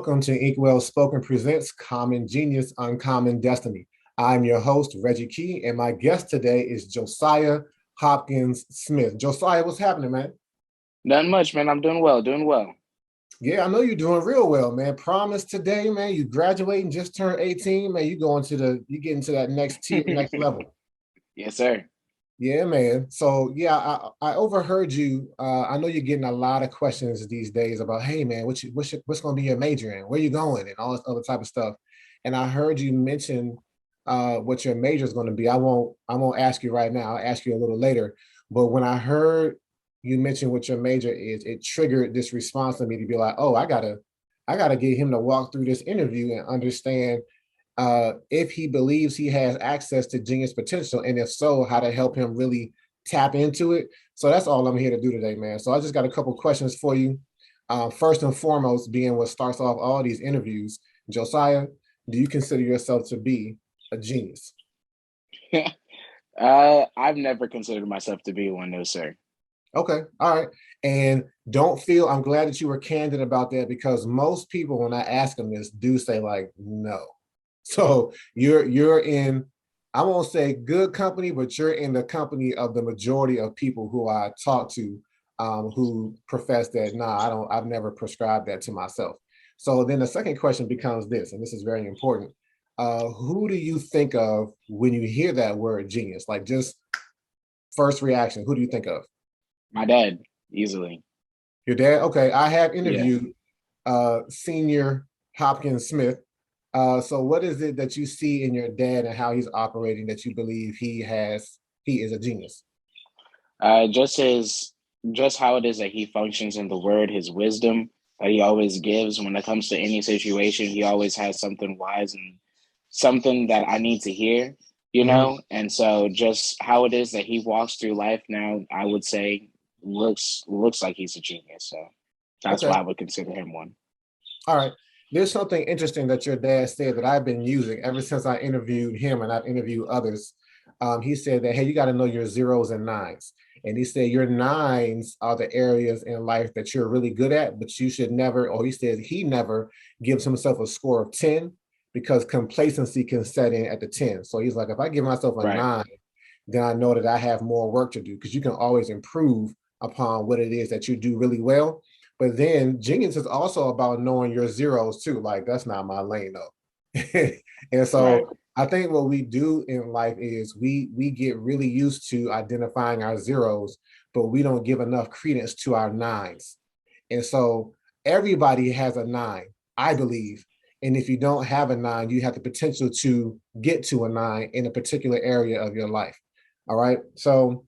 Welcome to Inkwell Spoken Presents Common Genius, Uncommon Destiny. I'm your host, Reggie Key, and my guest today is Josiah Hopkins-Smith. Josiah, what's happening, man? Nothing much, man. I'm doing well, doing well. Yeah, I know you're doing real well, man. Promise today, man. You graduating, just turned 18, man. You getting to that next tier, next level. Yes, sir. Yeah, man. So yeah, I overheard you. I know you're getting a lot of questions these days about, hey, man, what's going to be your major in? Where you going, and all this other type of stuff. And I heard you mention what your major is going to be. I won't ask you right now. I'll ask you a little later. But when I heard you mention what your major is, it triggered this response to me to be like, oh, I gotta get him to walk through this interview and understand if he believes he has access to genius potential, and if so, how to help him really tap into it. So that's all I'm here to do today, man. So I just got a couple questions for you. First and foremost, being what starts off all these interviews, Josiah, do you consider yourself to be a genius? I've never considered myself to be one, no, sir. Okay, all right. And don't feel, I'm glad that you were candid about that, because most people, when I ask them this, do say like, no. So you're in, I won't say good company, but you're in the company of the majority of people who I talk to, who profess that, nah, I've never prescribed that to myself. So then the second question becomes this, and this is very important. Who do you think of when you hear that word genius? Like, just first reaction, who do you think of? My dad, easily. Your dad? Okay, I have Yeah. interviewed senior Hopkins-Smith. So what is it that you see in your dad and how he's operating that you believe he is a genius? Just just how it is that he functions in the word, his wisdom that he always gives when it comes to any situation. He always has something wise and something that I need to hear, you Mhm. know? And so just how it is that he walks through life now, I would say looks like he's a genius. So that's Okay. why I would consider him one. All right. There's something interesting that your dad said that I've been using ever since I interviewed him, and I've interviewed others. He said that, hey, you got to know your zeros and nines. And he said your nines are the areas in life that you're really good at, but you should never, or he says he never gives himself a score of 10 because complacency can set in at the 10. So he's like, if I give myself a Right. nine, then I know that I have more work to do, because you can always improve upon what it is that you do really well. But then genius is also about knowing your zeros too. Like, that's not my lane though. And Right. so I think what we do in life is we get really used to identifying our zeros, but we don't give enough credence to our nines. And so everybody has a nine, I believe. And if you don't have a nine, you have the potential to get to a nine in a particular area of your life. All right. So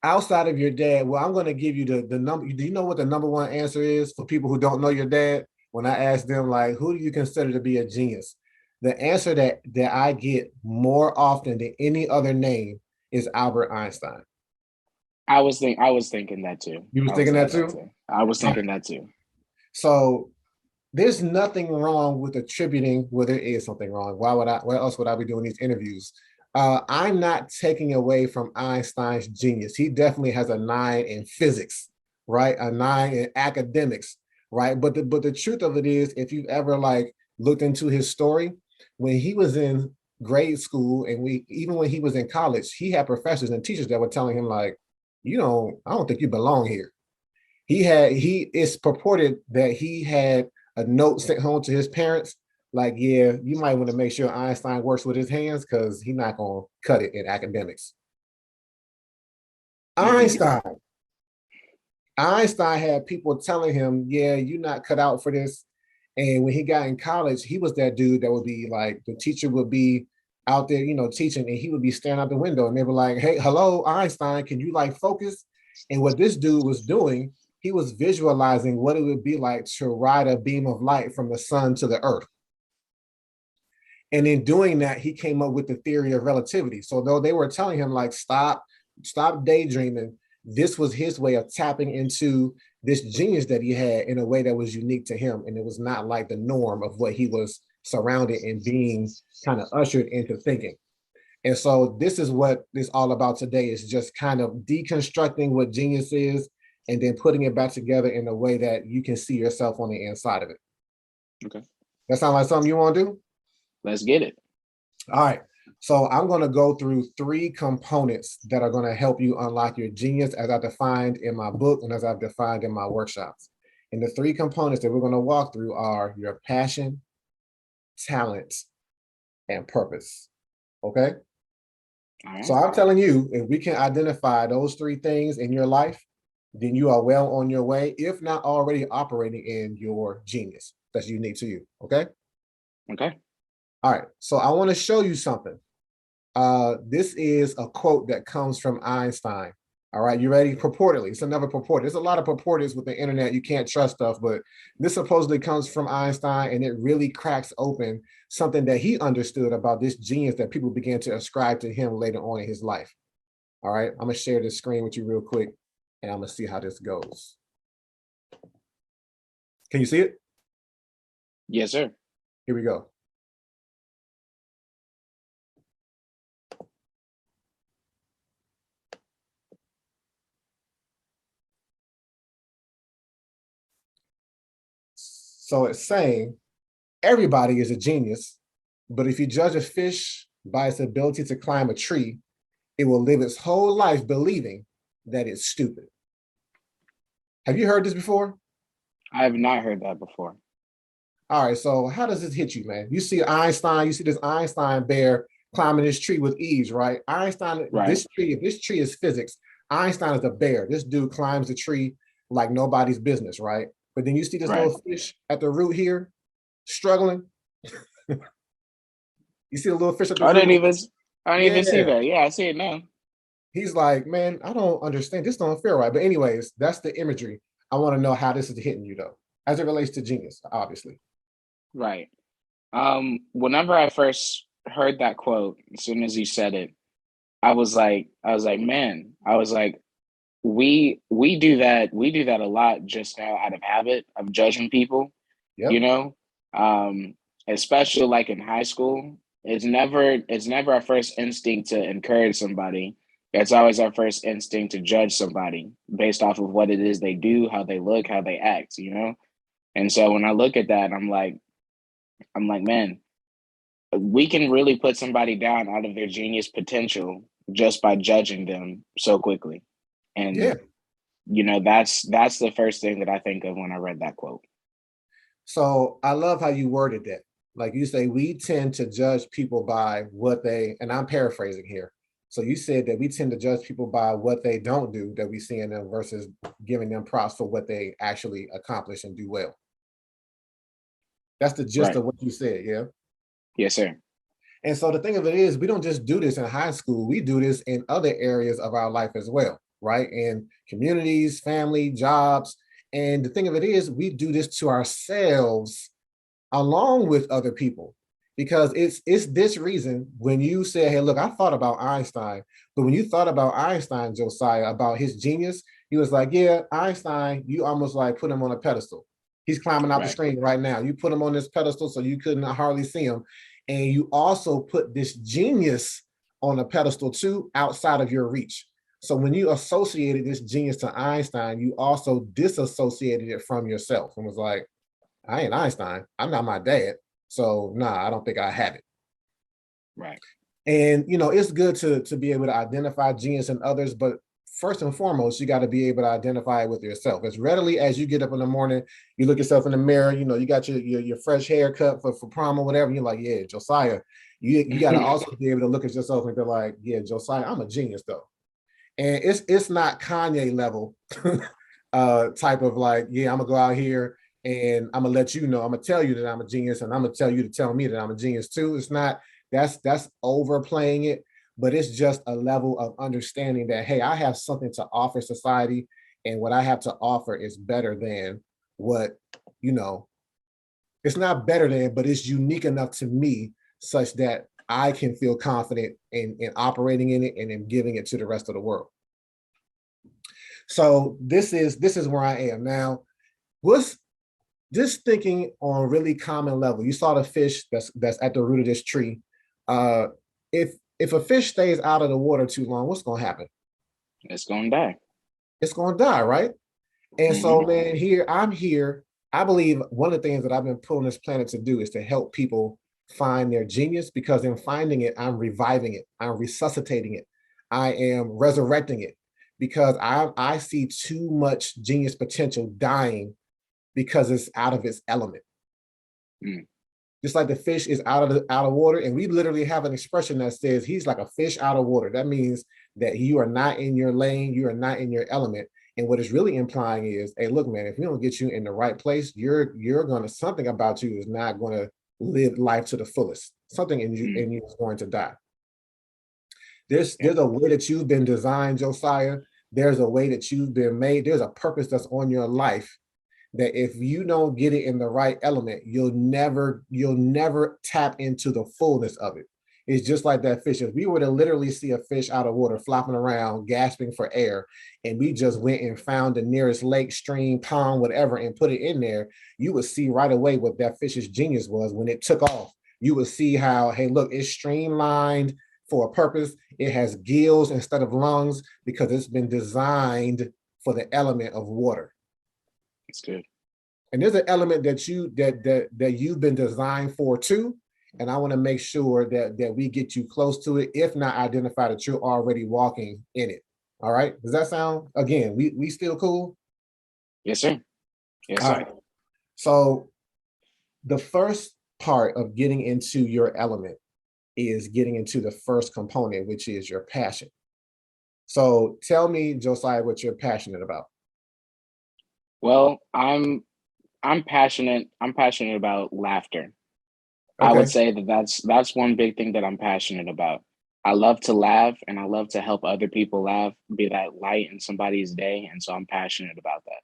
outside of your dad, well, I'm going to give you the number. Do you know what the number one answer is for people who don't know your dad? When I ask them, like, who do you consider to be a genius? The answer that I get more often than any other name is Albert Einstein. I was thinking that too. You was I was thinking that thinking that too? too. I was Okay. thinking that too. So there's nothing wrong with attributing, well, there is something wrong. Why else would I be doing these interviews? I'm not taking away from Einstein's genius. He definitely has a nine in physics, right? A nine in academics, right? But the truth of it is, if you've ever like looked into his story, when he was in grade school, and even when he was in college, he had professors and teachers that were telling him like, I don't think you belong here. He it's purported that he had a note sent home to his parents like, yeah, you might want to make sure Einstein works with his hands, because he's not going to cut it in academics. Hmm. Einstein Einstein had people telling him, yeah, you're not cut out for this. And when he got in college, he was that dude that would be like, the teacher would be out there, teaching, and he would be staring out the window, and they were like, hey, hello, Einstein, can you like focus? And what this dude was doing, he was visualizing what it would be like to ride a beam of light from the sun to the earth. And in doing that, he came up with the theory of relativity. So though they were telling him like, stop daydreaming, this was his way of tapping into this genius that he had in a way that was unique to him. And it was not like the norm of what he was surrounded and being kind of ushered into thinking. And so this is what this all about today, is just kind of deconstructing what genius is and then putting it back together in a way that you can see yourself on the inside of it. Okay. That sound like something you want to do? Let's get it. All right. So I'm going to go through 3 components that are going to help you unlock your genius as I defined in my book and as I've defined in my workshops. And the 3 components that we're going to walk through are your passion, talent, and purpose. Okay. All right. So I'm telling you, if we can identify those 3 things in your life, then you are well on your way, if not already operating in your genius that's unique to you. Okay. Okay. All right. So I want to show you something. This is a quote that comes from Einstein. All right, you ready? Purportedly, it's another purport. There's a lot of purporteds with the internet. You can't trust stuff, but this supposedly comes from Einstein, and it really cracks open something that he understood about this genius that people began to ascribe to him later on in his life. All right, I'm gonna share this screen with you real quick, and I'm gonna see how this goes. Can you see it? Yes, sir. Here we go. So it's saying everybody is a genius, but if you judge a fish by its ability to climb a tree, it will live its whole life believing that it's stupid. Have you heard this before? I have not heard that before. All right, so how does this hit you, man? You see Einstein, you see this Einstein bear climbing this tree with ease, right? Einstein, Right. this tree is physics. Einstein is a bear. This dude climbs the tree like nobody's business, right? But then you see this Right. little fish at the root here struggling. You see the little fish at the I didn't root? even. I didn't even see Yeah. that. Yeah, I see it now. He's like, man, I don't understand. This don't feel right. But anyways, that's the imagery. I want to know how this is hitting you though, as it relates to genius, obviously. Right. Whenever I first heard that quote, as soon as you said it, man, we do that a lot just now out of habit of judging people, you Yep. know? Um, Especially like in high school. It's never our first instinct to encourage somebody. It's always our first instinct to judge somebody based off of what it is they do, how they look, how they act, you know? And so when I look at that, I'm like, man, we can really put somebody down out of their genius potential just by judging them so quickly. Yeah. And that's the first thing that I think of when I read that quote. So I love how you worded that. Like you say, we tend to judge people by what they, and I'm paraphrasing here. So you said that we tend to judge people by what they don't do that we see in them versus giving them props for what they actually accomplish and do well. That's the gist Right. of what you said, yeah. Yes, sir. And so the thing of it is, we don't just do this in high school, we do this in other areas of our life as well, right? In communities, family, jobs. And the thing of it is, we do this to ourselves along with other people. Because it's this reason when you say, hey, look, I thought about Einstein, but when you thought about Einstein, Josiah, about his genius, he was like, yeah, Einstein, you almost like put him on a pedestal. He's climbing out the Right. screen right now. You put him on this pedestal so you couldn't hardly see him. And you also put this genius on a pedestal too, outside of your reach. So when you associated this genius to Einstein, you also disassociated it from yourself and was like, I ain't Einstein. I'm not my dad. So nah, I don't think I have it. Right. And it's good to be able to identify genius in others, but first and foremost, you got to be able to identify it with yourself. As readily as you get up in the morning, you look yourself in the mirror, you got your fresh haircut for prom or whatever. You're like, yeah, Josiah. You got to also be able to look at yourself and be like, yeah, Josiah, I'm a genius though. And it's not Kanye level type of like, yeah, I'm gonna go out here and I'm gonna let you know, I'm gonna tell you that I'm a genius, and I'm gonna tell you to tell me that I'm a genius too. It's not, that's overplaying it, but it's just a level of understanding that, hey, I have something to offer society, and what I have to offer is better than what, you know, it's not better than, but it's unique enough to me such that I can feel confident in operating in it and in giving it to the rest of the world. So this is where I am now. What's just thinking on a really common level? You saw the fish that's at the root of this tree. Uh, if a fish stays out of the water too long, what's going to happen? It's gonna die. It's going to die, right? And so, Hmm. man, I'm here. I believe one of the things that I've been put on this planet to do is to help people find their genius, because in finding it, I'm reviving it, I'm resuscitating it, I am resurrecting it, because I see too much genius potential dying because it's out of its element. Mm. Just like the fish is out of water, and we literally have an expression that says he's like a fish out of water. That means that you are not in your lane, you are not in your element. And what it's really implying is, hey, look, man, if we don't get you in the right place, you're gonna, something about you is not gonna live life to the fullest. Something in you is going to die. There's a way that you've been designed, Josiah. There's a way that you've been made. There's a purpose that's on your life that if you don't get it in the right element, you'll never tap into the fullness of it. It's just like that fish. If we were to literally see a fish out of water flopping around, gasping for air, and we just went and found the nearest lake, stream, pond, whatever, and put it in there, you would see right away what that fish's genius was when it took off. You would see how, hey, look, it's streamlined for a purpose. It has gills instead of lungs because it's been designed for the element of water. It's good. And there's an element that you've been designed for too. And I want to make sure that we get you close to it, if not identify that you're already walking in it. All right. Does that sound, again, we still cool? Yes, sir. Yes, All sir. right. So the first part of getting into your element is getting into the first component, which is your passion. So tell me, Josiah, what you're passionate about. Well, I'm passionate. I'm passionate about laughter. I would Okay. say that that's one big thing that I'm passionate about. I love to laugh and I love to help other people laugh, be that light in somebody's day, and so I'm passionate about that.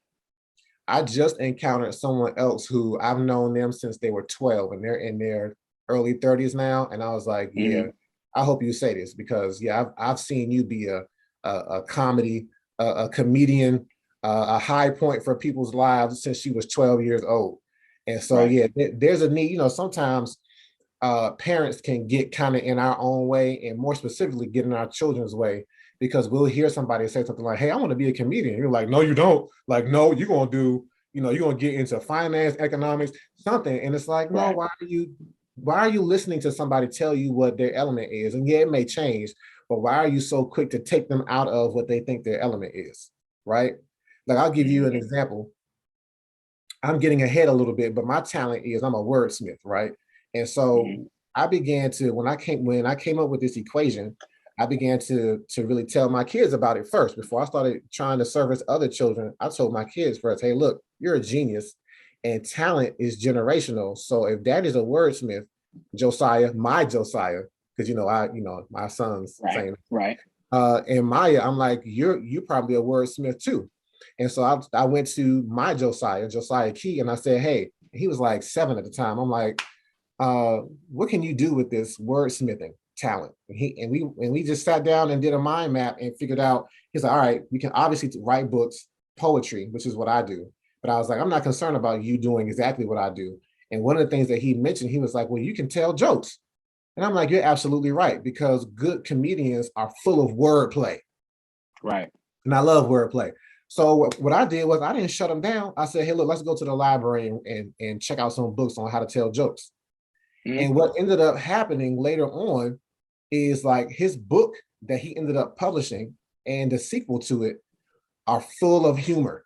I just encountered someone else who I've known them since they were 12 and they're in their early 30s now. And I was like, yeah, Hmm. I hope you say this because yeah, I've seen you be a comedy, a comedian, a high point for people's lives since she was 12 years old. And so, Right. yeah, there's a need, sometimes parents can get kind of in our own way, and more specifically get in our children's way, because we'll hear somebody say something like, hey, I want to be a comedian. You're like, no, you don't. Like, no, you're going to do, you're going to get into finance, economics, something. And it's like, no, Right. why are you listening to somebody tell you what their element is? And yeah, it may change, but why are you so quick to take them out of what they think their element is? Right. Like, I'll give you Hmm. an example. I'm getting ahead a little bit, but my talent is I'm a wordsmith, right? And so Hmm. I began to, when I came up with this equation, I began to really tell my kids about it first. Before I started trying to service other children, I told my kids first, hey, look, you're a genius and talent is generational. So if that is a wordsmith, Josiah, my Josiah, because my son's Right. saying Right. and Maya, I'm like, you're probably a wordsmith too. And so I went to my Josiah Key, and I said, hey, he was like 7 at the time. I'm like, what can you do with this wordsmithing talent? And we just sat down and did a mind map and figured out, he's like, all right, we can obviously write books, poetry, which is what I do. But I was like, I'm not concerned about you doing exactly what I do. And one of the things that he mentioned, he was like, well, you can tell jokes. And I'm like, you're absolutely right, because good comedians are full of wordplay. Right. And I love wordplay. So what I did was I didn't shut him down. I said, hey, look, let's go to the library and check out some books on how to tell jokes. Hmm. And what ended up happening later on is like his book that he ended up publishing and the sequel to it are full of humor.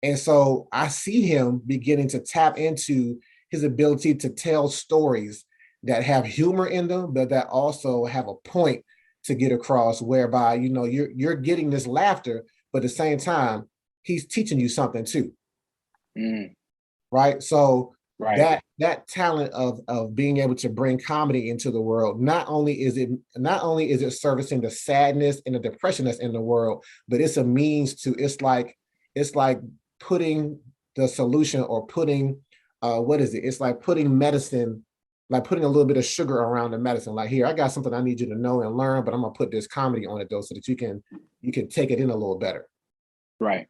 And so I see him beginning to tap into his ability to tell stories that have humor in them, but that also have a point to get across, whereby you're getting this laughter, but at the same time, he's teaching you something too. Mm. Right. So Right. that talent of being able to bring comedy into the world, not only is it servicing the sadness and the depression that's in the world, but it's a means to, it's like putting the solution, or putting what is it? It's like putting medicine, like putting a little bit of sugar around the medicine. Like, here, I got something I need you to know and learn, but I'm gonna put this comedy on it though, so that you can take it in a little better. Right.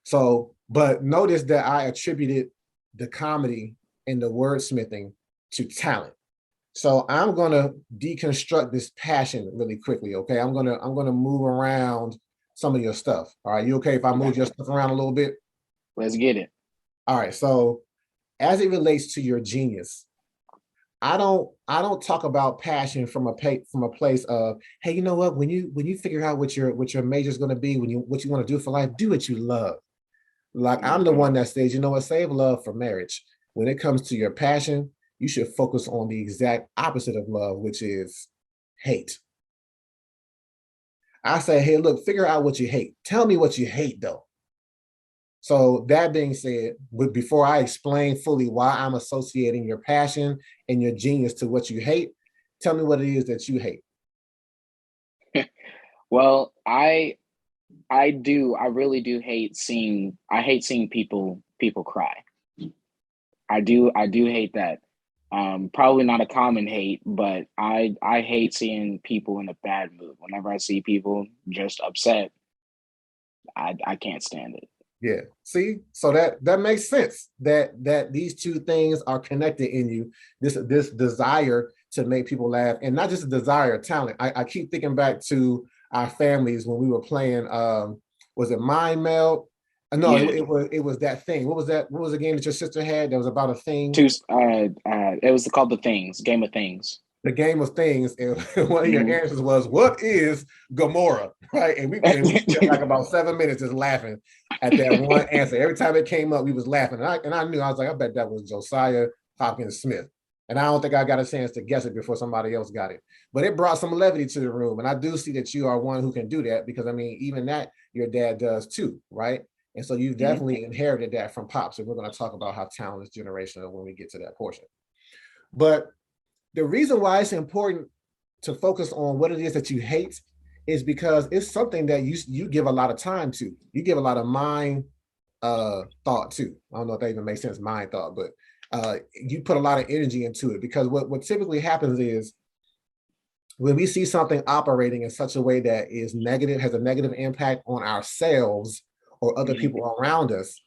So, but notice that I attributed the comedy and the wordsmithing to talent. So I'm gonna deconstruct this passion really quickly. Okay, I'm gonna move around some of your stuff. All right, you okay if I Okay. move your stuff around a little bit? Let's get it. All right. So as it relates to your genius, I don't talk about passion from a place of, hey, you know what, when you figure out what your major is going to be, when you what you want to do for life, do what you love. Like I'm the Mhm. one that says, you know what, save love for marriage. When it comes to your passion, you should focus on the exact opposite of love, which is hate. I say, hey, look, figure out what you hate. Tell me what you hate though. So that being said, before I explain fully why I'm associating your passion and your genius to what you hate, tell me what it is that you hate. Well, I really do hate seeing I hate seeing people cry. I do hate that. Probably not a common hate, but I hate seeing people in a bad mood. Whenever I see people just upset, I can't stand it. Yeah. See, so that makes sense that these two things are connected in you. This desire to make people laugh, and not just a desire, talent. I keep thinking back to our families when we were playing. Was it Mind Meld? No, Yeah, it was that thing. What was that? What was the game that your sister had? That was about a thing. it was called the Things, Game of Things. The game of things, and one of your Mhm. answers was, "What is Gamora?" Right, and we spent like about 7 minutes just laughing at that one answer. Every time it came up, we was laughing, and I knew I was like, I bet that was Josiah Hopkins-Smith, and I don't think I got a chance to guess it before somebody else got it. But it brought some levity to the room, and I do see that you are one who can do that because I mean, even that your dad does too, right? And so you've Mhm. definitely inherited that from pops, and we're going to talk about how talent is generational when we get to that portion. But the reason why it's important to focus on what it is that you hate is because it's something that you give a lot of time to. You give a lot of mind thought to. I don't know if that even makes sense, mind thought, but you put a lot of energy into it because what typically happens is when we see something operating in such a way that is negative, has a negative impact on ourselves or other Mhm. people around us,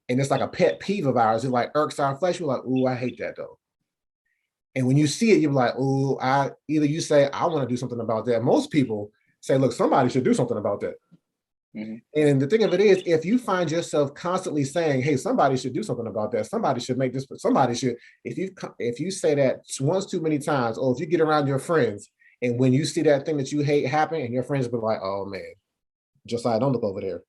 and it's like a pet peeve of ours, it like irks our flesh. We're like, ooh, I hate that though. And when you see it, you're like, oh, I either you say, I want to do something about that. Most people say, look, somebody should do something about that. Mhm. And the thing of it is, if you find yourself constantly saying, hey, somebody should do something about that, somebody should make this, somebody should, if you say that once too many times, or if you get around your friends, and when you see that thing that you hate happen, and your friends be like, oh man, Josiah, don't look over there.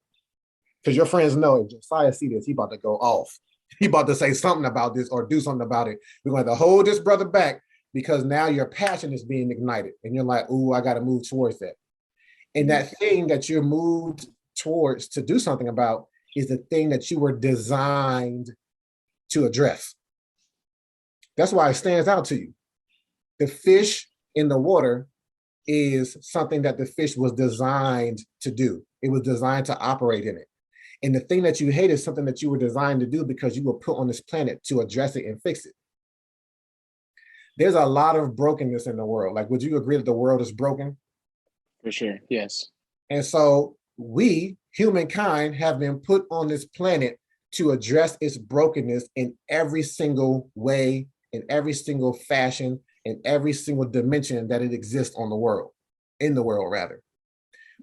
Because your friends know if Josiah see this, he about to go off. He about to say something about this or do something about it. We're going to hold this brother back because now your passion is being ignited. And you're like, ooh, I got to move towards that. And Mhm. that thing that you're moved towards to do something about is the thing that you were designed to address. That's why it stands out to you. The fish in the water is something that the fish was designed to do. It was designed to operate in it. And the thing that you hate is something that you were designed to do because you were put on this planet to address it and fix it. There's a lot of brokenness in the world. Like, would you agree that the world is broken? For sure. Yes. And so we, humankind, have been put on this planet to address its brokenness in every single way, in every single fashion, in every single dimension that it exists on the world, in the world rather.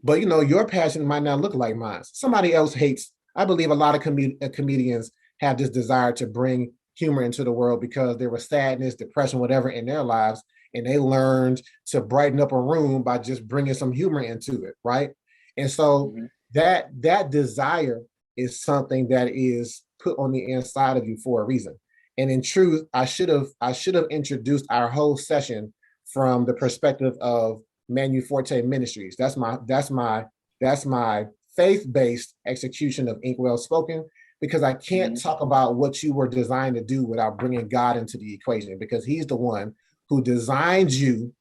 But you know, your passion might not look like mine. Somebody else hates. I believe a lot of comedians have this desire to bring humor into the world because there was sadness, depression, whatever in their lives, and they learned to brighten up a room by just bringing some humor into it, right? And so Mhm. that desire is something that is put on the inside of you for a reason. And in truth, I should have introduced our whole session from the perspective of Manu Forti Ministries. That's my faith-based execution of Ink Well Spoken because I can't Mhm. talk about what you were designed to do without bringing God into the equation because He's the one who designed you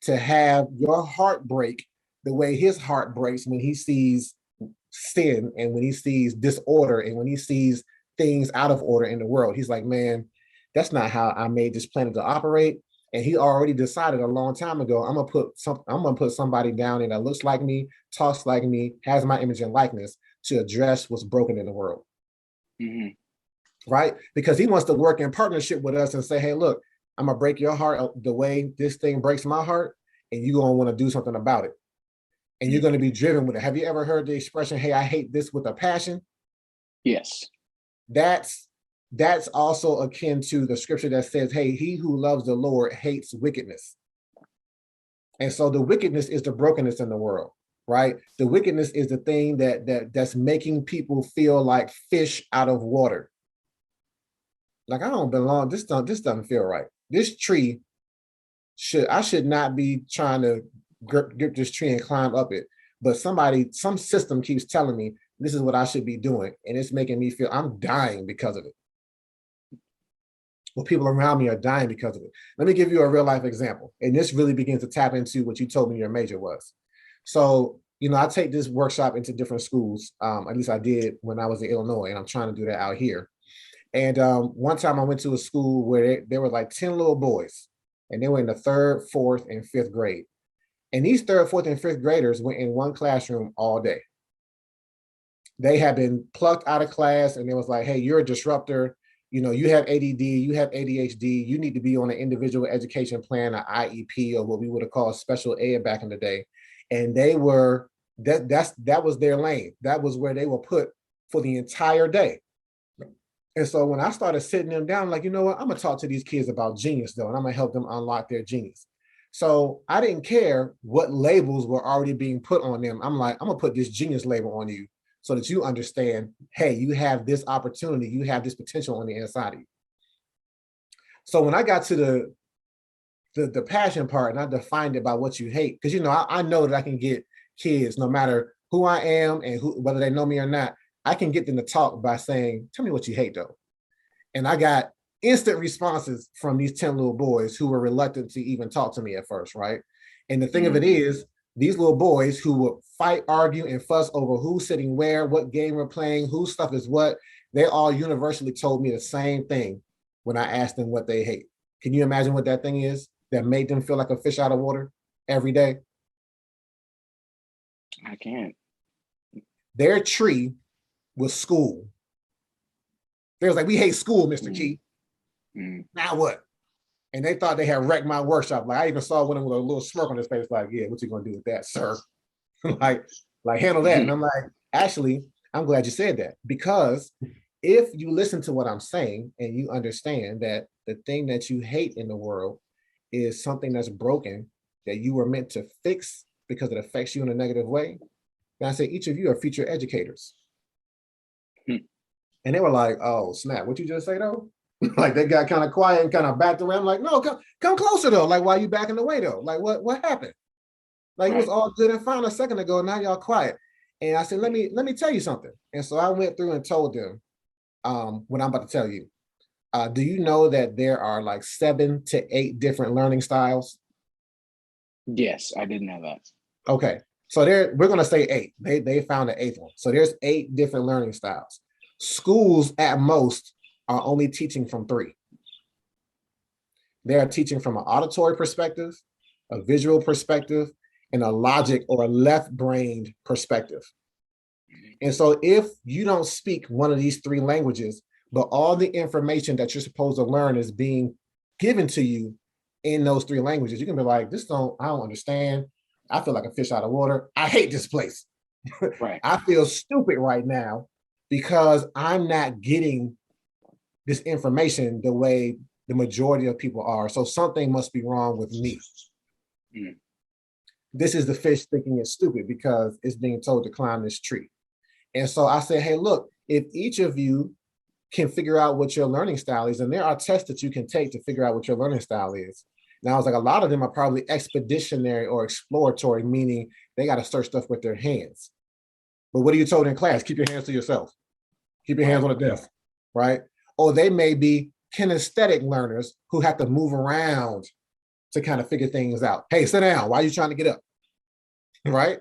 to have your heart break the way His heart breaks when He sees sin and when He sees disorder and when He sees things out of order in the world. He's like, man, that's not how I made this planet to operate. And he already decided a long time ago, I'm gonna put somebody down there that looks like me, talks like me, has my image and likeness to address what's broken in the world. Mhm. Right? Because he wants to work in partnership with us and say, hey, look, I'm gonna break your heart the way this thing breaks my heart, and you're gonna want to do something about it. And you're Mhm. gonna be driven with it. Have you ever heard the expression, hey, I hate this with a passion? Yes. That's that's also akin to the scripture that says, hey, he who loves the Lord hates wickedness. And so the wickedness is the brokenness in the world, right? The wickedness is the thing that's making people feel like fish out of water. Like, I don't belong. This doesn't feel right. This tree I should not be trying to grip this tree and climb up it. But some system keeps telling me this is what I should be doing. And it's making me feel I'm dying because of it. Well, people around me are dying because of it. Let me give you a real life example. And this really begins to tap into what you told me your major was. So, I take this workshop into different schools. At least I did when I was in Illinois, and I'm trying to do that out here. And one time I went to a school where there were like 10 little boys, and they were in the 3rd, 4th, and 5th grade. And these 3rd, 4th, and 5th graders went in one classroom all day. They had been plucked out of class, and it was like, hey, you're a disruptor. You have ADD, you have ADHD, you need to be on an individual education plan, an IEP, or what we would have called special ed back in the day. And they were, that was their lane. That was where they were put for the entire day. And so when I started sitting them down, like, you know what, I'm gonna talk to these kids about genius though, and I'm gonna help them unlock their genius. So I didn't care what labels were already being put on them. I'm like, I'm gonna put this genius label on you so that you understand, hey, you have this opportunity, you have this potential on the inside of you. So when I got to the passion part, and I defined it by what you hate, because I know that I can get kids, no matter who I am and whether they know me or not, I can get them to talk by saying, tell me what you hate though. And I got instant responses from these 10 little boys who were reluctant to even talk to me at first, right? And the thing of it is, these little boys who would fight, argue, and fuss over who's sitting where, what game we're playing, whose stuff is what, they all universally told me the same thing when I asked them what they hate. Can you imagine what that thing is that made them feel like a fish out of water every day? I can't. Their tree was school. They was like, we hate school, Mr. Key. Now what? And they thought they had wrecked my workshop. Like, I even saw one of them with a little smirk on his face, like, yeah, what you gonna do with that, sir? like handle that. And I'm like, actually, I'm glad you said that, because if you listen to what I'm saying and you understand that the thing that you hate in the world is something that's broken, that you were meant to fix because it affects you in a negative way, then I say each of you are future educators. And they were like, oh, snap, what you just say though? Like, they got kind of quiet and kind of backed around. Like, no, come closer though. Like, why are you backing away though? Like, what happened? Like, it was all good and fine a second ago. Now y'all quiet. And I said, let me tell you something. And so I went through and told them what I'm about to tell you. Do you know that there are like 7 to 8 different learning styles? Yes, I didn't know that. Okay. So we're going to say 8. They found an 8th one. So there's 8 different learning styles. Schools at most are only teaching from 3. They are teaching from an auditory perspective, a visual perspective, and a logic or a left-brained perspective. And so if you don't speak one of these 3 languages, but all the information that you're supposed to learn is being given to you in those 3 languages, you can be like, I don't understand. I feel like a fish out of water. I hate this place. Right. I feel stupid right now because I'm not getting this information the way the majority of people are. So something must be wrong with me. This is the fish thinking it's stupid because it's being told to climb this tree. And so I say, hey, look, if each of you can figure out what your learning style is, and there are tests that you can take to figure out what your learning style is. Now, I was like, a lot of them are probably expeditionary or exploratory, meaning they got to search stuff with their hands. But what are you told in class? Keep your hands to yourself. Keep your hands on the desk, right? Or they may be kinesthetic learners who have to move around to kind of figure things out. Hey, sit down. Why are you trying to get up? Right?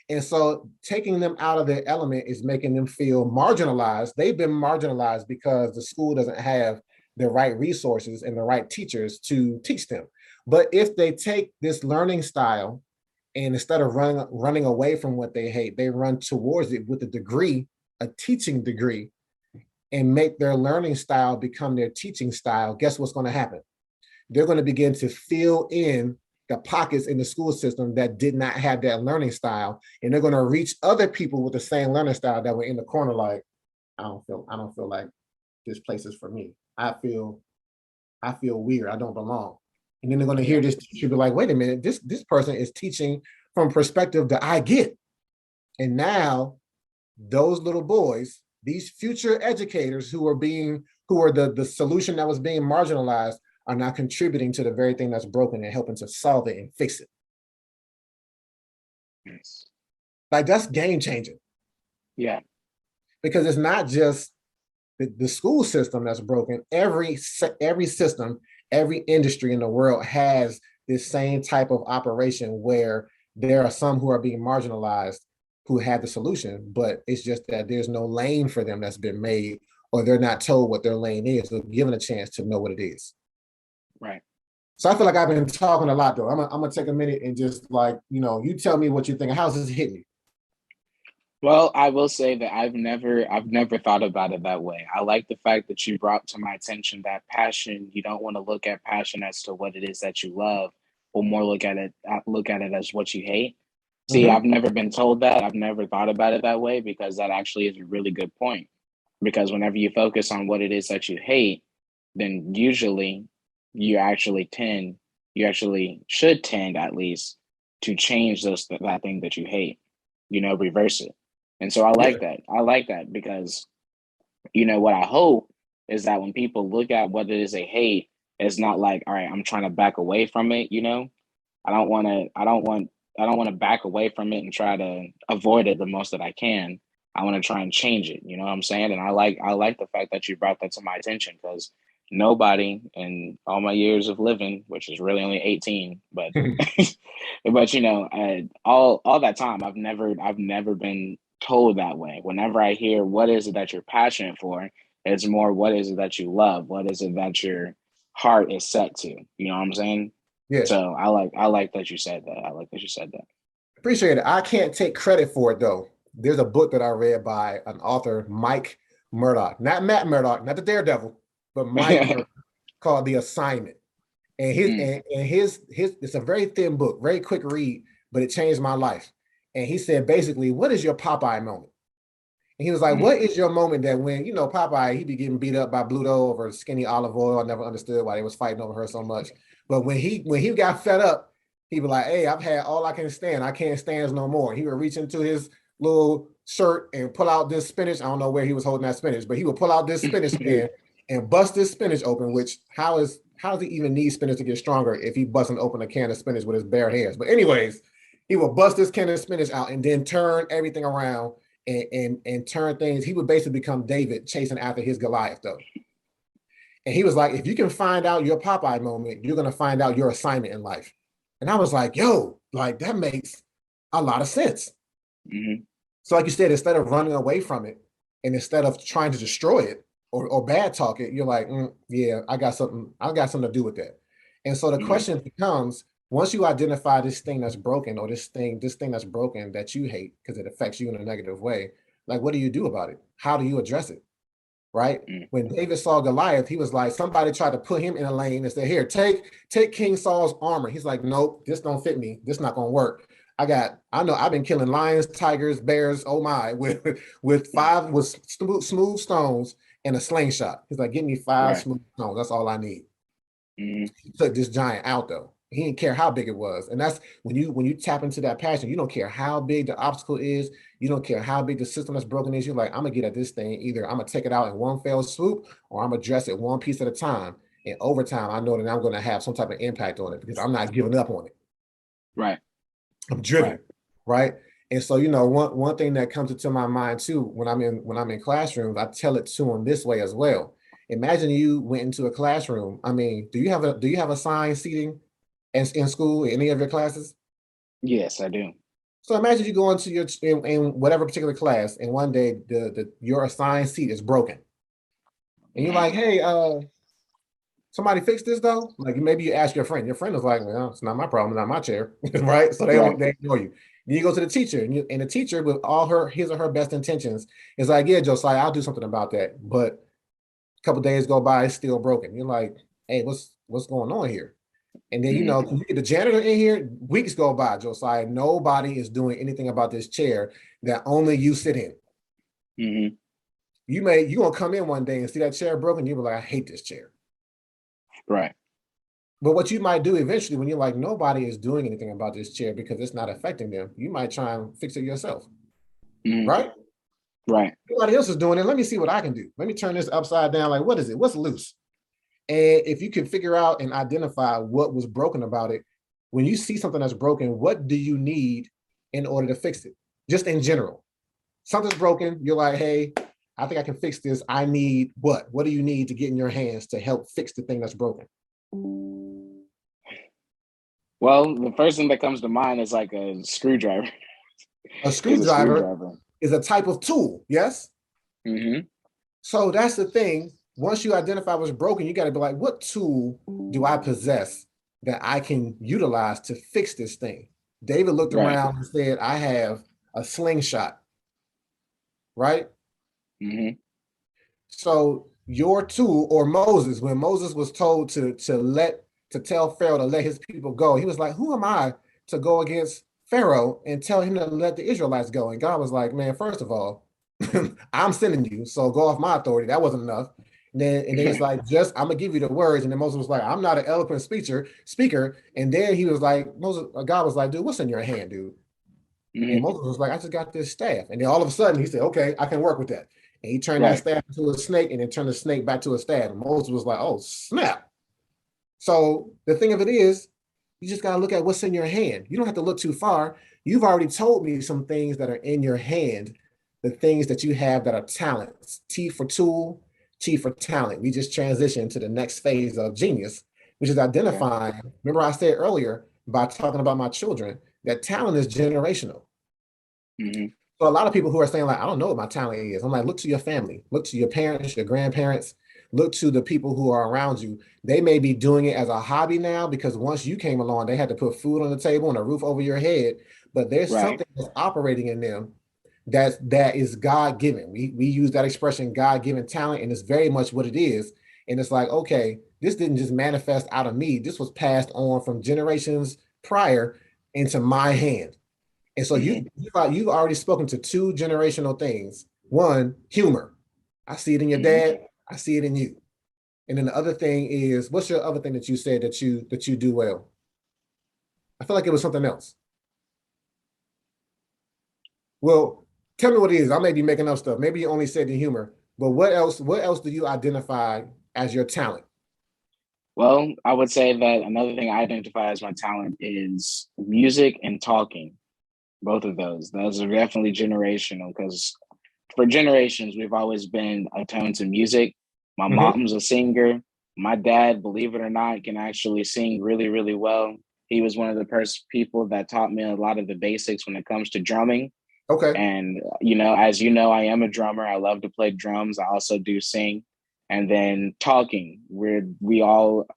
And so taking them out of their element is making them feel marginalized. They've been marginalized because the school doesn't have the right resources and the right teachers to teach them. But if they take this learning style and instead of running away from what they hate, they run towards it with a degree, a teaching degree, and make their learning style become their teaching style, guess what's going to happen? They're going to begin to fill in the pockets in the school system that did not have that learning style. And they're going to reach other people with the same learning style that were in the corner like, I don't feel like this place is for me. I feel weird. I don't belong. And then they're going to hear this teacher be like, wait a minute, this person is teaching from perspective that I get. And now those little boys, these future educators who are the solution that was being marginalized, are now contributing to the very thing that's broken and helping to solve it and fix it. Yes. Like, that's game changing. Yeah. Because it's not just the school system that's broken. Every system, every industry in the world has this same type of operation where there are some who are being marginalized who have the solution, but it's just that there's no lane for them that's been made, or they're not told what their lane is, or given a chance to know what it is. Right. So I feel like I've been talking a lot, though. I'm gonna take a minute and just, like, you tell me what you think. How's this hitting you? Well, I will say that I've never thought about it that way. I like the fact that you brought to my attention that passion, you don't want to look at passion as to what it is that you love, but more look at it as what you hate. See, I've never been told that. I've never thought about it that way, because that actually is a really good point. Because whenever you focus on what it is that you hate, then usually you actually should tend, at least, to change that thing that you hate, reverse it. And so I like that. I like that because, what I hope is that when people look at what it is they hate, it's not like, all right, I'm trying to back away from it. I don't want to back away from it and try to avoid it the most that I can. I want to try and change it. You know what I'm saying? And I like the fact that you brought that to my attention, because nobody in all my years of living, which is really only 18, but but all that time, I've never been told that way. Whenever I hear what is it that you're passionate for, it's more what is it that you love, what is it that your heart is set to. You know what I'm saying? Yeah. So I like that you said that. I like that you said that. Appreciate it. I can't take credit for it, though. There's a book that I read by an author, Mike Murdoch, not Matt Murdoch, not the Daredevil, but Mike Murdoch, called The Assignment. And his it's a very thin book, very quick read, but it changed my life. And he said, basically, what is your Popeye moment? And he was like, what is your moment that when, Popeye, he be getting beat up by Bluto over skinny olive oil. I never understood why they was fighting over her so much. But when he got fed up, he was like, hey, I've had all I can stand. I can't stand no more. He would reach into his little shirt and pull out this spinach. I don't know where he was holding that spinach, but he would pull out this spinach can and bust this spinach open, which how does he even need spinach to get stronger if he busting open a can of spinach with his bare hands? But anyways, he would bust this can of spinach out and then turn everything around and turn things. He would basically become David chasing after his Goliath, though. And he was like, if you can find out your Popeye moment, you're going to find out your assignment in life. And I was like, yo, like, that makes a lot of sense. So like you said, instead of running away from it and instead of trying to destroy it or bad talk it, you're like, yeah, I got something to do with that. And so the question becomes, once you identify this thing that's broken, or this thing that's broken that you hate because it affects you in a negative way, like, what do you do about it? How do you address it? Right? When David saw Goliath, he was like, somebody tried to put him in a lane and said, here, take King Saul's armor. He's like, nope, this don't fit me. This not gonna work. I know I've been killing lions, tigers, bears, oh my, with smooth stones and a slingshot. He's like, give me 5 smooth stones. That's all I need. He took this giant out, though. He didn't care how big it was. And that's when you tap into that passion, you don't care how big the obstacle is. You don't care how big the system that's broken is. You're like, I'm gonna get at this thing. Either I'm gonna take it out in one fell swoop, or I'm gonna address it one piece at a time. And over time, I know that I'm gonna have some type of impact on it because I'm not giving up on it. Right. I'm driven. Right. And so, one thing that comes into my mind too, when I'm in classrooms, I tell it to them this way as well. Imagine you went into a classroom. I mean, do you have assigned seating in school, in any of your classes? Yes, I do. So imagine you go into in whatever particular class, and one day your assigned seat is broken, and you're like, "Hey, somebody fix this though." Like, maybe you ask your friend. Your friend is like, "Well, it's not my problem, not my chair," right? So they ignore you. Then you go to the teacher, and the teacher, with all his or her best intentions, is like, "Yeah, Josiah, I'll do something about that." But a couple days go by, it's still broken. You're like, "Hey, what's going on here?" And then, the janitor in here, weeks go by, Josiah, nobody is doing anything about this chair that only you sit in. you gonna come in one day and see that chair broken, you'll be like, I hate this chair. Right. But what you might do eventually when you're like, nobody is doing anything about this chair because it's not affecting them, you might try and fix it yourself. Right? Right. Nobody else is doing it. Let me see what I can do. Let me turn this upside down. Like, what is it? What's loose? And if you can figure out and identify what was broken about it, when you see something that's broken, what do you need in order to fix it? Just in general. Something's broken. You're like, hey, I think I can fix this. I need what? What do you need to get in your hands to help fix the thing that's broken? Well, the first thing that comes to mind is like a screwdriver. A screwdriver is a type of tool, yes? Mm-hmm. So that's the thing. Once you identify what's broken, you got to be like, what tool do I possess that I can utilize to fix this thing? David looked around and said, I have a slingshot, right? Mm-hmm. So your tool, or Moses, when Moses was told to tell Pharaoh to let his people go, he was like, who am I to go against Pharaoh and tell him to let the Israelites go? And God was like, man, first of all, I'm sending you, so go off my authority. That wasn't enough. And then he's like, just I'm gonna give you the words. And then Moses was like, I'm not an eloquent speaker. And then he was like, God was like, dude, what's in your hand, dude? Mm-hmm. And Moses was like, I just got this staff. And then all of a sudden he said, okay, I can work with that. And he turned that staff into a snake and then turned the snake back to a staff. And Moses was like, oh, snap. So the thing of it is, you just got to look at what's in your hand. You don't have to look too far. You've already told me some things that are in your hand, the things that you have that are talents. T for tool, T for talent. We just transitioned to the next phase of genius, which is identifying. Remember I said earlier by talking about my children, that talent is generational. Mm-hmm. So a lot of people who are saying like, I don't know what my talent is. I'm like, look to your family, look to your parents, your grandparents, look to the people who are around you. They may be doing it as a hobby now because once you came along, they had to put food on the table and a roof over your head. But there's something that's operating in them that is God-given. We use that expression, God-given talent, and it's very much what it is. And it's like, okay, this didn't just manifest out of me. This was passed on from generations prior into my hand. And so you've already spoken to two generational things. One, humor. I see it in your dad. I see it in you. And then the other thing is, what's your other thing that you said that you do well? I feel like it was something else. Well, tell me what it is. I may be making up stuff. Maybe you only said the humor, but what else do you identify as your talent? Well, I would say that another thing I identify as my talent is music and talking. Both of those. Those are definitely generational because for generations, we've always been attuned to music. My mom's a singer. My dad, believe it or not, can actually sing really, really well. He was one of the first people that taught me a lot of the basics when it comes to drumming. Okay. And, you know, as you know, I am a drummer. I love to play drums. I also do sing. And then talking, we all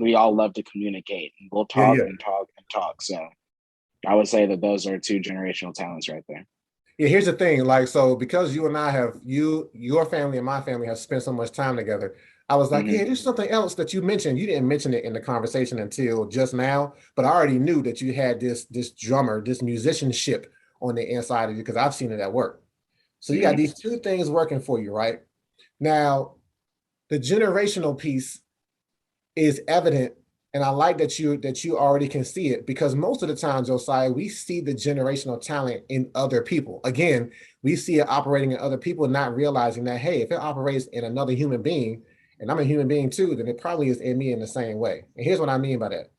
love to communicate. We'll talk and talk and talk. So I would say that those are two generational talents right there. Yeah, here's the thing. Like, so because you and I have your family and my family have spent so much time together, I was like, yeah, there's something else that you mentioned. You didn't mention it in the conversation until just now, but I already knew that you had this drummer, this musicianship on the inside of you because I've seen it at work. So you got these two things working for you, right? Now, the generational piece is evident, and I like that you already can see it because most of the time, Josiah, we see the generational talent in other people. Again, we see it operating in other people, not realizing that, hey, if it operates in another human being, and I'm a human being too, then it probably is in me in the same way. And here's what I mean by that.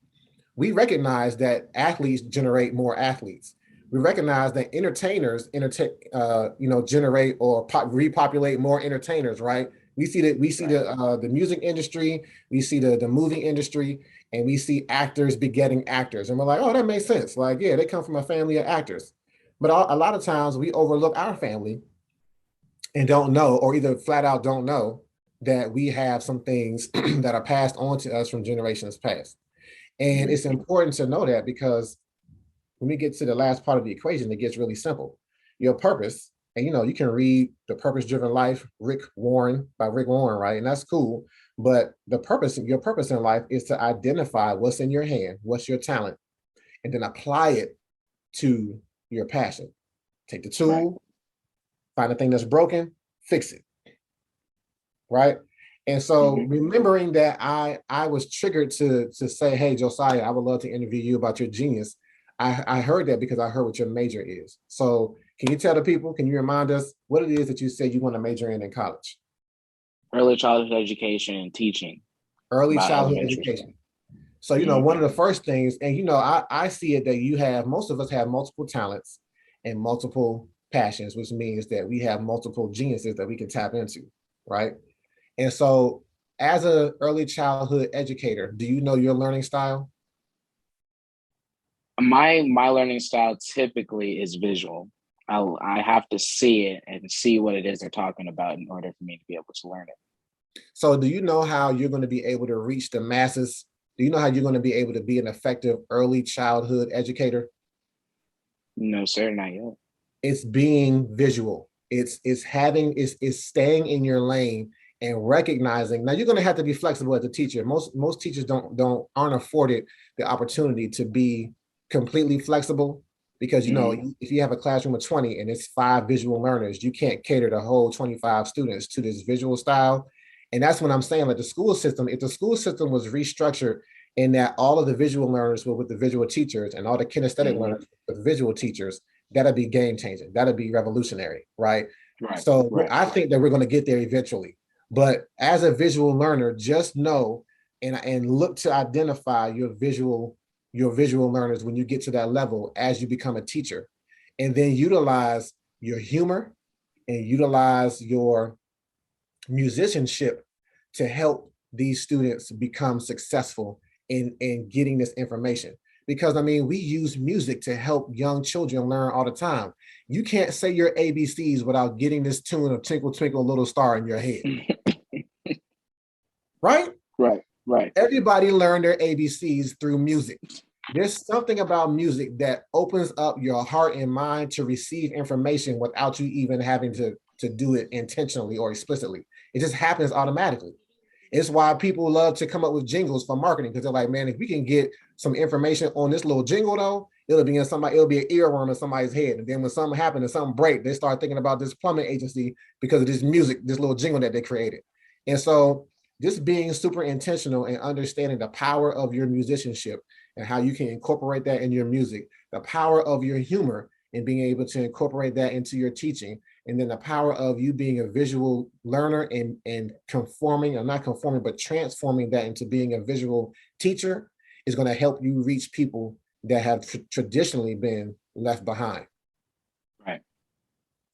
We recognize that athletes generate more athletes. We recognize that entertainers generate or repopulate more entertainers, right? We see the music industry, we see the movie industry, and we see actors begetting actors. And we're like, oh, that makes sense. Like, yeah, they come from a family of actors. But a lot of times we overlook our family and don't know, or either flat out don't know, that we have some things that are passed on to us from generations past. And it's important to know that because when we get to the last part of the equation, it gets really simple. Your purpose, and you can read The Purpose-Driven Life, by Rick Warren, right? And that's cool. But your purpose in life is to identify what's in your hand, what's your talent, and then apply it to your passion. Take the tool, find the thing that's broken, fix it. right? And so Mm-hmm. remembering that I was triggered to say, hey, Josiah, I would love to interview you about your genius. I heard that because I heard what your major is. So can you tell the people, can you remind us what it is that you said you want to major in college? Early childhood education and teaching Early about childhood elementary education. school. So, one Mm-hmm. of the first things, and I see it that you have, most of us have multiple talents and multiple passions, which means that we have multiple geniuses that we can tap into, right? And so, as a early childhood educator, do you know your learning style? My learning style typically is visual. I have to see it and see what it is they're talking about in order for me to be able to learn it. So, do you know how you're going to be able to reach the masses? Do you know how you're going to be able to be an effective early childhood educator? No, sir, not yet. It's being visual. It's staying in your lane and recognizing. Now you're going to have to be flexible as a teacher. Most teachers aren't afforded the opportunity to be completely flexible because Mm-hmm. if you have a classroom of 20 and it's 5 visual learners, you can't cater the whole 25 students to this visual style. And that's what I'm saying. Like the school system, if the school system was restructured in that all of the visual learners were with the visual teachers and all the kinesthetic Mm-hmm. learners with visual teachers, that'll be game changing. That'll be revolutionary, right? Right, So right. I think that we're going to get there eventually. But as a visual learner, just know and look to identify your visual learners when you get to that level as you become a teacher, and then utilize your humor and utilize your musicianship to help these students become successful in getting this information. Because I mean, we use music to help young children learn all the time. You can't say your ABCs without getting this tune of Twinkle Twinkle Little Star in your head, right? Right, right. Everybody learned their ABCs through music. There's something about music that opens up your heart and mind to receive information without you even having to do it intentionally or explicitly. It just happens automatically. It's why people love to come up with jingles for marketing because they're like, man, if we can get some information on this little jingle though, it'll be an earworm in somebody's head. And then when something happens and something break, they start thinking about this plumbing agency because of this music, this little jingle that they created. And so just being super intentional and understanding the power of your musicianship and how you can incorporate that in your music, the power of your humor and being able to incorporate that into your teaching, and then the power of you being a visual learner and conforming, or not conforming, but transforming that into being a visual teacher is going to help you reach people that have traditionally been left behind. Right.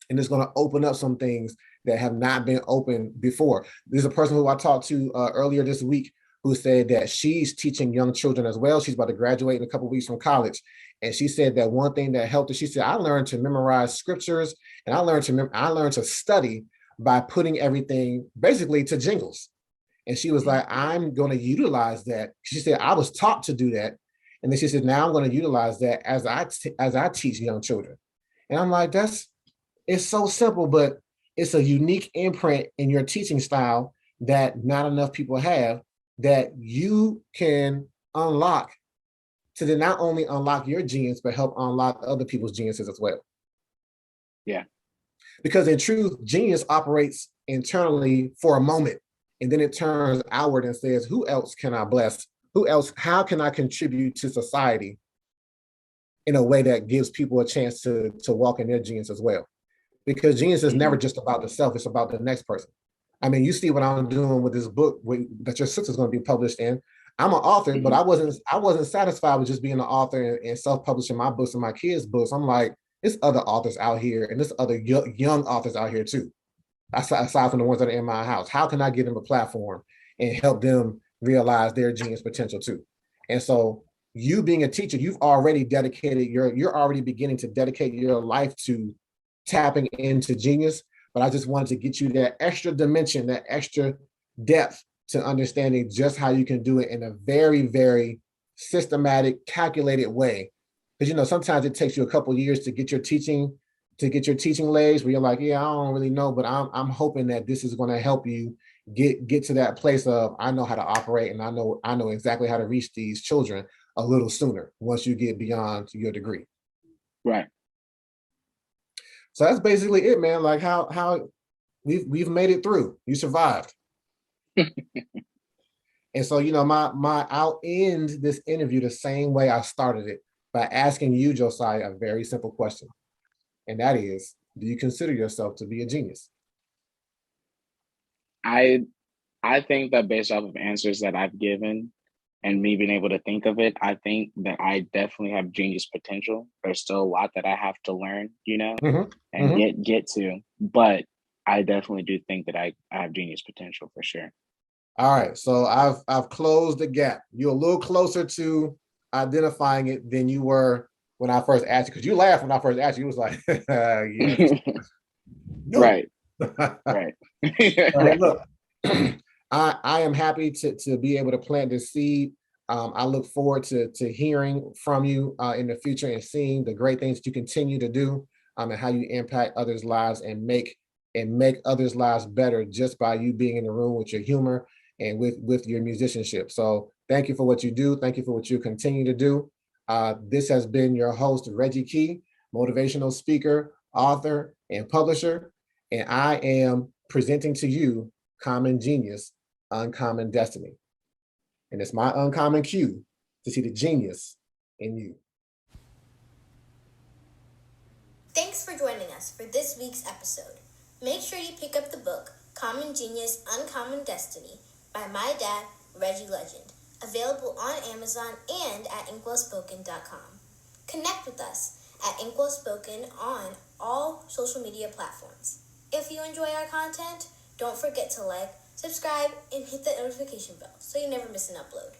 And it's going to open up some things that have not been open before. There's a person who I talked to earlier this week who said that she's teaching young children as well. She's about to graduate in a couple of weeks from college. And she said that one thing that helped her, she said, I learned to memorize scriptures and I learned to study by putting everything basically to jingles. And she was like, I'm going to utilize that. She said, I was taught to do that. And then she said, now I'm going to utilize that as I teach young children. And I'm like, it's so simple, but it's a unique imprint in your teaching style that not enough people have, that you can unlock to then not only unlock your genius, but help unlock other people's geniuses as well. Yeah. Because in truth, genius operates internally for a moment, and then it turns outward and says, who else can I bless? Who else? How can I contribute to society in a way that gives people a chance to walk in their genius as well? Because genius is never just about the self, it's about the next person. I mean, you see what I'm doing with this book that your sister's going to be published in. I'm an author, but I wasn't satisfied with just being an author and self-publishing my books and my kids' books. I'm like, there's other authors out here, and there's other young authors out here too, aside from the ones that are in my house. How can I give them a platform and help them realize their genius potential too? And so, you being a teacher, you've already dedicated you're already beginning to dedicate your life to tapping into genius. But I just wanted to get you that extra dimension, that extra depth to understanding just how you can do it in a very, very systematic, calculated way. Because sometimes it takes you a couple of years to get your teaching legs where you're like, yeah, I don't really know, but I'm hoping that this is going to help you get to that place of I know how to operate and I know exactly how to reach these children a little sooner once you get beyond your degree. Right. So that's basically it, man. Like how we've made it through. You survived. And so, I'll end this interview the same way I started it, by asking you, Josiah, a very simple question. And that is, do you consider yourself to be a genius? I I think that based off of answers that I've given and me being able to think of it, I think that I definitely have genius potential. There's still a lot that I have to learn, Mm-hmm. and Mm-hmm. get to, but I definitely do think that I have genius potential for sure. All right. So I've closed the gap. You're a little closer to identifying it than you were when I first asked you, because you laughed when I first asked you. You was like, yeah, no. Right, right, Hey, right. look, I am happy to be able to plant this seed. I look forward to hearing from you in the future, and seeing the great things that you continue to do, and how you impact others' lives, and make others' lives better, just by you being in the room with your humor and with your musicianship. So thank you for what you do. Thank you for what you continue to do. This has been your host, Reggie Key, motivational speaker, author, and publisher. And I am presenting to you Common Genius, Uncommon Destiny. And it's my uncommon cue to see the genius in you. Thanks for joining us for this week's episode. Make sure you pick up the book, Common Genius, Uncommon Destiny, by my dad, Reggie Legend, available on Amazon and at inkwellspoken.com. Connect with us at inkwellspoken on all social media platforms. If you enjoy our content, don't forget to like, subscribe, and hit the notification bell so you never miss an upload.